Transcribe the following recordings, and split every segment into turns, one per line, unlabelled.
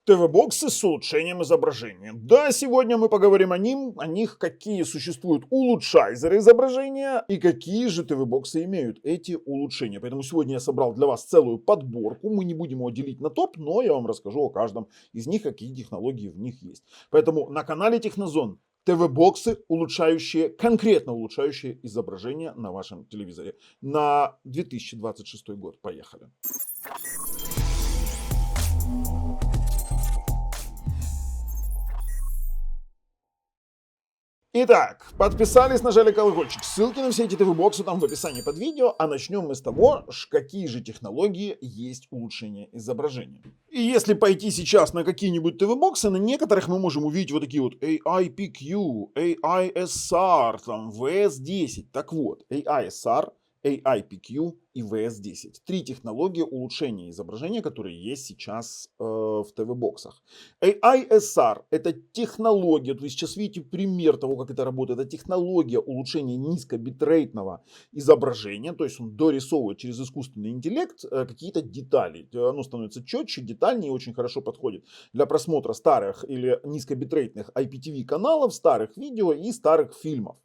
ТВ-боксы с улучшением изображения. Да, сегодня мы поговорим о них, какие существуют улучшайзеры изображения и какие же ТВ-боксы имеют эти улучшения. Поэтому сегодня я собрал для вас целую подборку. Мы не будем его делить на топ, но я вам расскажу о каждом из них, какие технологии в них есть. Поэтому на канале Технозон ТВ-боксы, конкретно улучшающие изображение на вашем телевизоре на 2026 год. Поехали. Итак, подписались, нажали колокольчик. Ссылки на все эти ТВ-боксы там в описании под видео. А начнем мы с того, какие же технологии есть улучшение изображения. И если пойти сейчас на какие-нибудь ТВ-боксы, на некоторых мы можем увидеть вот такие вот AIPQ, AISR, там VS10. Так вот, AISR, AIPQ и VS10. Три технологии улучшения изображения, которые есть сейчас в ТВ-боксах. AISR — это технология, то есть сейчас видите пример того, как это работает. Это технология улучшения низкобитрейтного изображения, то есть он дорисовывает через искусственный интеллект какие-то детали. Оно становится четче, детальнее и очень хорошо подходит для просмотра старых или низкобитрейтных IPTV каналов, старых видео и старых фильмов.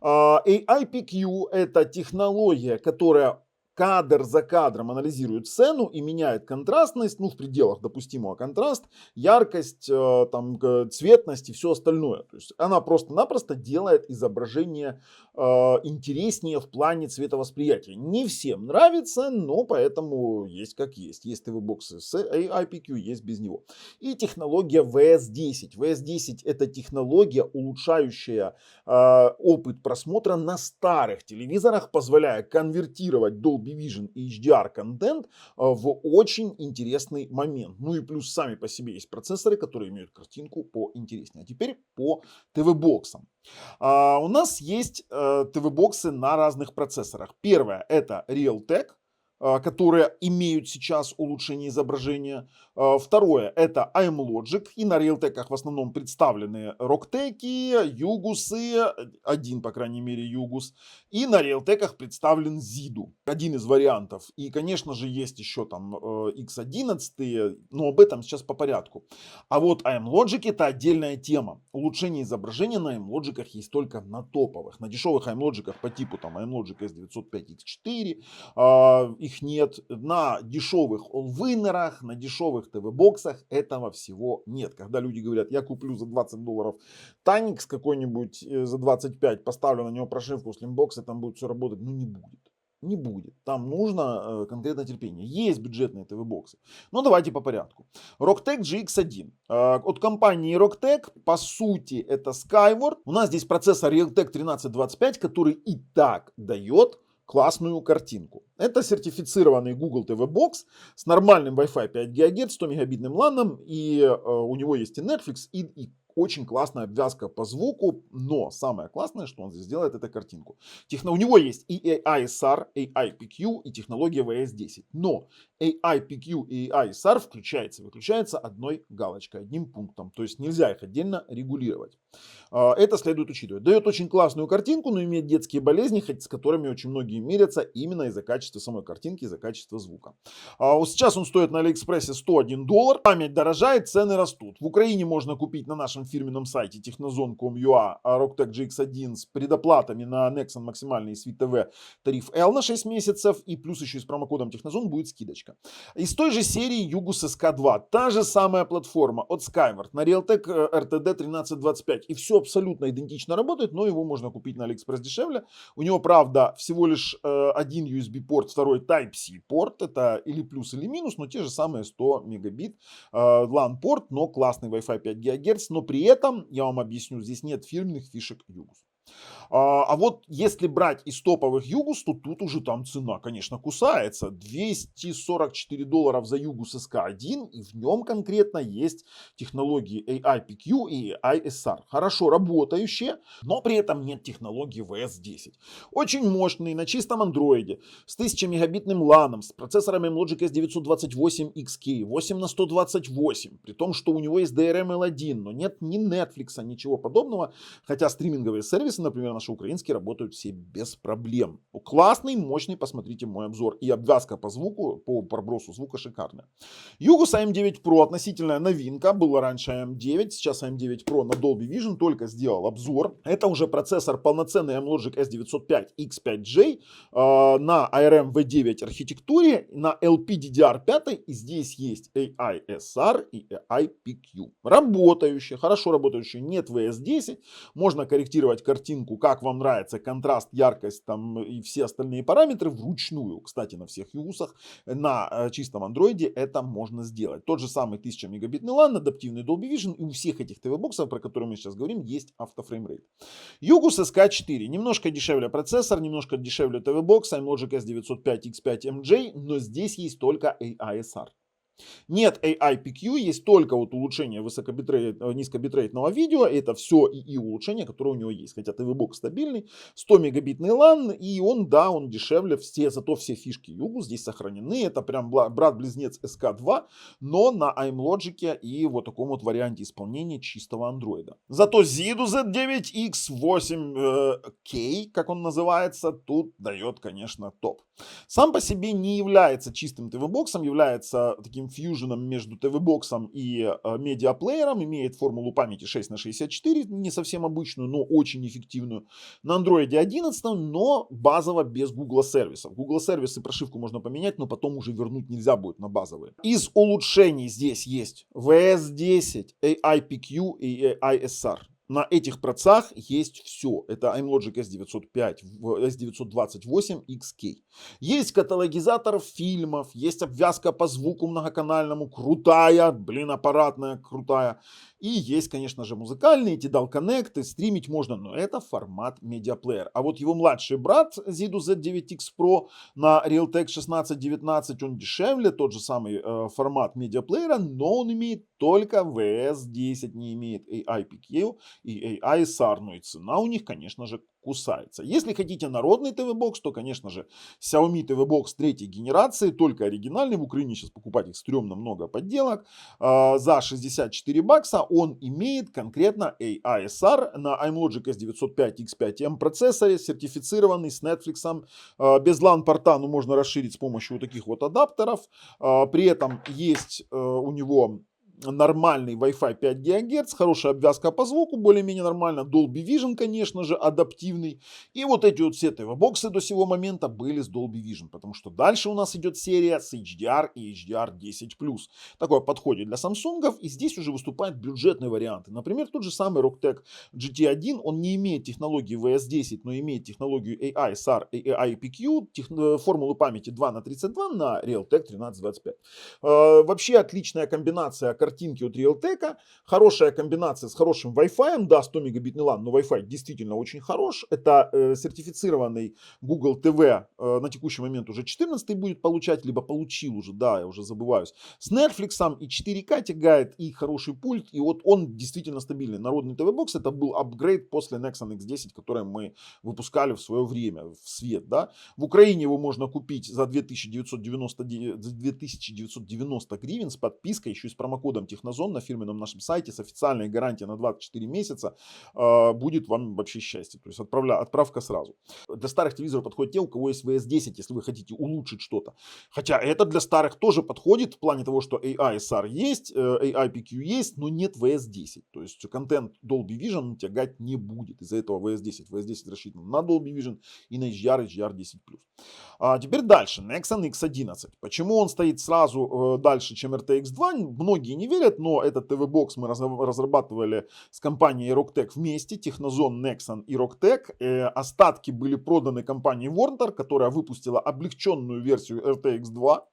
AIPQ — это технология, которая кадр за кадром анализирует сцену и меняет контрастность, в пределах допустимого контраст, яркость, цветность и все остальное. То есть она просто-напросто делает изображение интереснее в плане цветовосприятия. Не всем нравится, но поэтому есть как есть. Есть ТВ-боксы с AIPQ, есть без него. И технология VS10. VS10 — это технология, улучшающая опыт просмотра на старых телевизорах, позволяя конвертировать Dolby Vision и HDR контент в очень интересный момент. Ну и плюс сами по себе есть процессоры, которые имеют картинку поинтереснее. А теперь по ТВ-боксам. У нас есть ТВ-боксы на разных процессорах. Первое — это Realtek, которые имеют сейчас улучшение изображения. Второе — это AMLogic, и на Realtek в основном представлены Rocktec, Югусы, один, по крайней мере, Югус, и на Realtek представлен Zidu, один из вариантов. И, конечно же, есть еще там X11, но об этом сейчас по порядку. А вот AMLogic — это отдельная тема. Улучшение изображения на AMLogic есть только на топовых. На дешевых AMLogic по типу там AMLogic S905X4, их нет. На дешевых Allwinner'ах, на дешевых ТВ-боксах этого всего нет. Когда люди говорят, я куплю за $20 Tanix какой-нибудь, за 25 поставлю на него прошивку Slimbox, и там будет все работать, не будет. Не будет. Там нужно конкретное терпение. Есть бюджетные ТВ-боксы. Но давайте по порядку. Rocktec GX1. От компании Rocktec, по сути, это Skyward. У нас здесь процессор Realtek 1325, который и так дает классную картинку. Это сертифицированный Google TV Box с нормальным Wi-Fi 5 ГГц, 100 мегабитным LAN, и у него есть и Netflix, и очень классная обвязка по звуку, но самое классное, что он здесь делает, это картинку. У него есть и AISR, AIPQ и технология VS10, но AIPQ и AISR включается и выключается одной галочкой, одним пунктом, то есть нельзя их отдельно регулировать. Это следует учитывать. Дает очень классную картинку, но имеет детские болезни, с которыми очень многие мирятся именно из-за качества самой картинки, из-за качества звука. Сейчас он стоит на Алиэкспрессе $101, память дорожает, цены растут. В Украине можно купить на нашем фирменном сайте technozone.com.ua Rocktec GX1 с предоплатами на Nexon максимальный Sweet TV тариф L на 6 месяцев, и плюс еще и с промокодом Technozone будет скидочка. Из той же серии Yugus SK2, та же самая платформа от Skyward на Realtek RTD 1325, и все абсолютно идентично работает, но его можно купить на Алиэкспресс дешевле. У него, правда, всего лишь один USB порт, второй Type-C порт, это или плюс, или минус, но те же самые 100 мегабит LAN порт, но классный Wi-Fi 5 ГГц, но при этом, я вам объясню, здесь нет фирменных фишек Yugus. А вот если брать из топовых Югус, то тут уже там цена, конечно, кусается. $244 за Югус SK1, и в нем конкретно есть технологии AIPQ и AISR. Хорошо работающие, но при этом нет технологии VS10. Очень мощный, на чистом андроиде, с 1000 мегабитным LAN, с процессорами Logic S928XK, 8 на 128, при том, что у него есть DRM-L1, но нет ни Netflix, ничего подобного, хотя стриминговые сервисы сервисы, например, наши украинские, работают все без проблем. Классный, мощный, посмотрите мой обзор. И обвязка по звуку, по пробросу звука шикарная. Югус AM9 Pro относительная новинка. Было раньше AM9, сейчас AM9 Pro на Dolby Vision. Только сделал обзор. Это уже процессор полноценный AMLogic S905 X5J на ARM V9 архитектуре, на LPDDR5. И здесь есть AI-SR и AI-PQ. Работающие, хорошо работающие, нет VS10. Можно корректировать картинку, как вам нравится, контраст, яркость там и все остальные параметры вручную. Кстати, на всех югусах, на чистом андроиде это можно сделать. Тот же самый 1000 мегабитный LAN, адаптивный Dolby Vision, и у всех этих ТВ-боксов, про которые мы сейчас говорим, есть автофреймрейт. Югус SK4, немножко дешевле процессор, немножко дешевле ТВ-бокс, AMLogic S905 X5MJ, но здесь есть только AI-SR. Нет AI-PQ, есть только вот улучшение низкобитрейтного видео. Это все и улучшения, которые у него есть. Хотя ТВ-бокс стабильный, 100 мегабитный LAN, и он, да, он дешевле, зато все фишки Югу здесь сохранены. Это прям брат-близнец SK2, но на AMLogic и вот таком вот варианте исполнения чистого андроида. Зато Zidu Z9X8K, как он называется, тут дает, конечно, топ. Сам по себе не является чистым ТВ-боксом, является таким фьюженом между ТВ-боксом и медиаплеером, имеет формулу памяти 6х64, не совсем обычную, но очень эффективную. На Android 11, но базово без Google сервисов. Google сервисы, прошивку можно поменять, но потом уже вернуть нельзя будет на базовые. Из улучшений здесь есть VS10, AI-PQ и AI-SR. На этих процессах есть все. Это AMLogic S905, S928XK. Есть каталогизатор фильмов, есть обвязка по звуку многоканальному, крутая, аппаратная, крутая. И есть, конечно же, музыкальные, Tidal Connect, стримить можно, но это формат медиаплеер. А вот его младший брат Zidu Z9X Pro на Realtek 1619, он дешевле, тот же самый формат медиаплеера, но он имеет только VS10, не имеет AI-PQ и AI-SR, ну и цена у них, конечно же, кусается. Если хотите народный ТВ-бокс, то, конечно же, Xiaomi TV-бокс третьей генерации, только оригинальный. В Украине сейчас покупать их стрёмно, много подделок. За 64 бакса он имеет конкретно AI-SR на AMLogic S905 X5M процессоре, сертифицированный с Netflix. Без LAN-порта, ну, можно расширить с помощью вот таких вот адаптеров. При этом есть у него нормальный Wi-Fi 5 ГГц, хорошая обвязка по звуку, более-менее нормально, Dolby Vision, конечно же, адаптивный. И вот эти вот все ТВ-боксы до сего момента были с Dolby Vision, потому что дальше у нас идет серия с HDR и HDR10+. Такое подходит для Samsung, и здесь уже выступают бюджетные варианты. Например, тот же самый Rocktech GT1, он не имеет технологии VS10, но имеет технологию AI, SAR и AI-PQ, формулу памяти 2х32 на Realtek 1325. Вообще отличная комбинация картинки от Realtek, хорошая комбинация с хорошим Wi-Fi, да, 100 мегабитный LAN, но Wi-Fi действительно очень хорош. Это сертифицированный Google TV, на текущий момент уже 14 будет получать, либо получил уже, да, я уже забываюсь, с Netflix и 4К тягает, и хороший пульт, и вот он действительно стабильный. Народный ТВ-бокс, это был апгрейд после Nexon X10, который мы выпускали в свое время в свет, да. В Украине его можно купить за 2990 гривен с подпиской, еще и с промокодом Технозон на фирменном нашем сайте с официальной гарантией на 24 месяца. Будет вам вообще счастье. То есть отправка сразу. Для старых телевизоров подходит те, у кого есть VS10, если вы хотите улучшить что-то. Хотя это для старых тоже подходит в плане того, что AI-SR есть, AI-PQ есть, но нет VS10. То есть контент Dolby Vision тягать не будет. Из-за этого VS10. VS10 рассчитан на Dolby Vision и на HDR, HDR10+. Теперь дальше. Nexon X11. Почему он стоит сразу дальше, чем RTX 2? Многие не верят, но этот ТВ-бокс мы разрабатывали с компанией Rocktech вместе. Технозон, Nexon и Rocktech. Остатки были проданы компании Warner, которая выпустила облегченную версию RTX 2.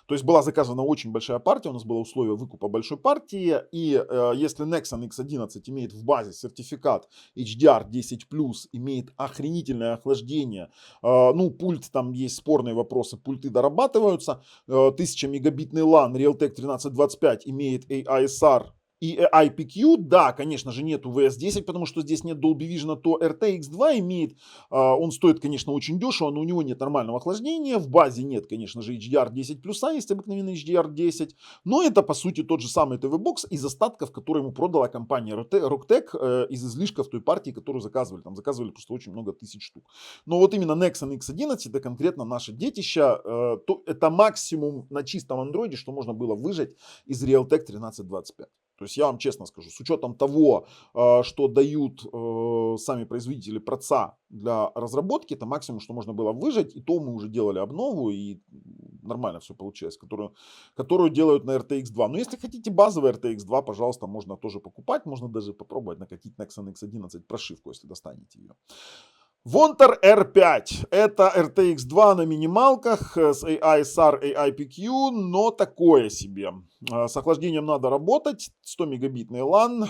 То есть была заказана очень большая партия, у нас было условие выкупа большой партии, и если Nexon X11 имеет в базе сертификат HDR10+, имеет охренительное охлаждение, ну пульт, там есть спорные вопросы, пульты дорабатываются, 1000 мегабитный LAN Realtek 1325 имеет AI-SR, И IPQ, да, конечно же, нету VS10, потому что здесь нет Dolby Vision, то RTX 2 имеет, он стоит, конечно, очень дешево, но у него нет нормального охлаждения, в базе нет, конечно же, HDR10 плюса, есть обыкновенный HDR10, но это, по сути, тот же самый TV-бокс из остатков, которые ему продала компания Rocktech из излишков той партии, которую заказывали, там заказывали просто очень много тысяч штук. Но вот именно Nexon X11, это конкретно наше детище, это максимум на чистом андроиде, что можно было выжать из Realtek 1325. То есть я вам честно скажу, с учетом того, что дают сами производители проца для разработки, это максимум, что можно было выжать, и то мы уже делали обнову, и нормально все получилось, которую делают на RTX 2. Но если хотите базовый RTX 2, пожалуйста, можно тоже покупать, можно даже попробовать накатить Nexon X11 прошивку, если достанете ее. Vontar R5. Это RTX 2 на минималках с AI SAR, AI PQ, но такое себе. С охлаждением надо работать. 100 мегабитный LAN.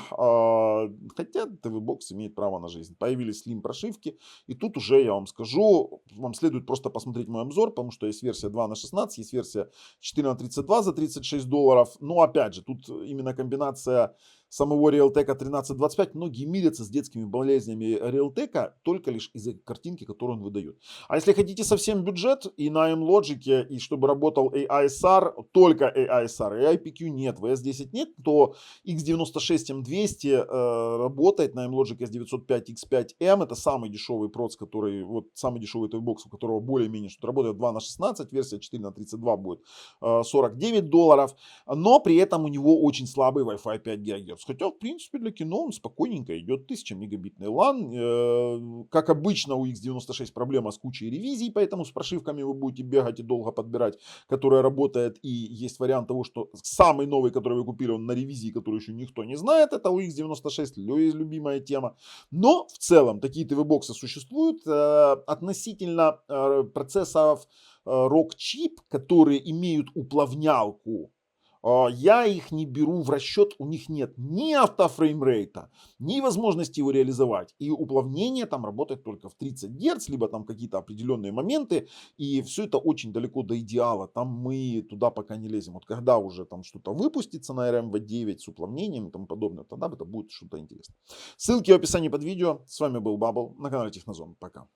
Хотя TV-Box имеет право на жизнь. Появились Slim прошивки. И тут уже я вам скажу, вам следует просто посмотреть мой обзор, потому что есть версия 2 на 16, есть версия 4 на 32 за $36. Но опять же, тут именно комбинация самого Realtek 1325, многие мирятся с детскими болезнями Realtek только лишь из-за картинки, которую он выдает. А если хотите совсем бюджет и на M-Logic, и чтобы работал AI-SAR, только AI-SAR, AI-PQ нет, VS10 нет, то X96 M200 работает на M-Logic S905 X5M, это самый дешевый проц, который, вот самый дешевый той-бокс, у которого более-менее что-то работает 2 на 16, версия 4 на 32 будет $49, но при этом у него очень слабый Wi-Fi 5 ГГц. Хотя, в принципе, для кино он спокойненько идет. 1000 мегабитный LAN. Как обычно, у X96 проблема с кучей ревизий, поэтому с прошивками вы будете бегать и долго подбирать, которая работает. И есть вариант того, что самый новый, который вы купили, он на ревизии, который еще никто не знает. Это у X96, любимая тема. Но в целом такие TV-боксы существуют. Относительно процессоров ROG-чип, которые имеют уплавнялку, я их не беру в расчет, у них нет ни автофреймрейта, ни возможности его реализовать. И уплавнение там работает только в 30 Гц, либо там какие-то определенные моменты. И все это очень далеко до идеала. Там мы туда пока не лезем. Вот когда уже там что-то выпустится на RMV9 с уплавнением и тому подобное, тогда это будет что-то интересное. Ссылки в описании под видео. С вами был Бабл на канале Технозон. Пока.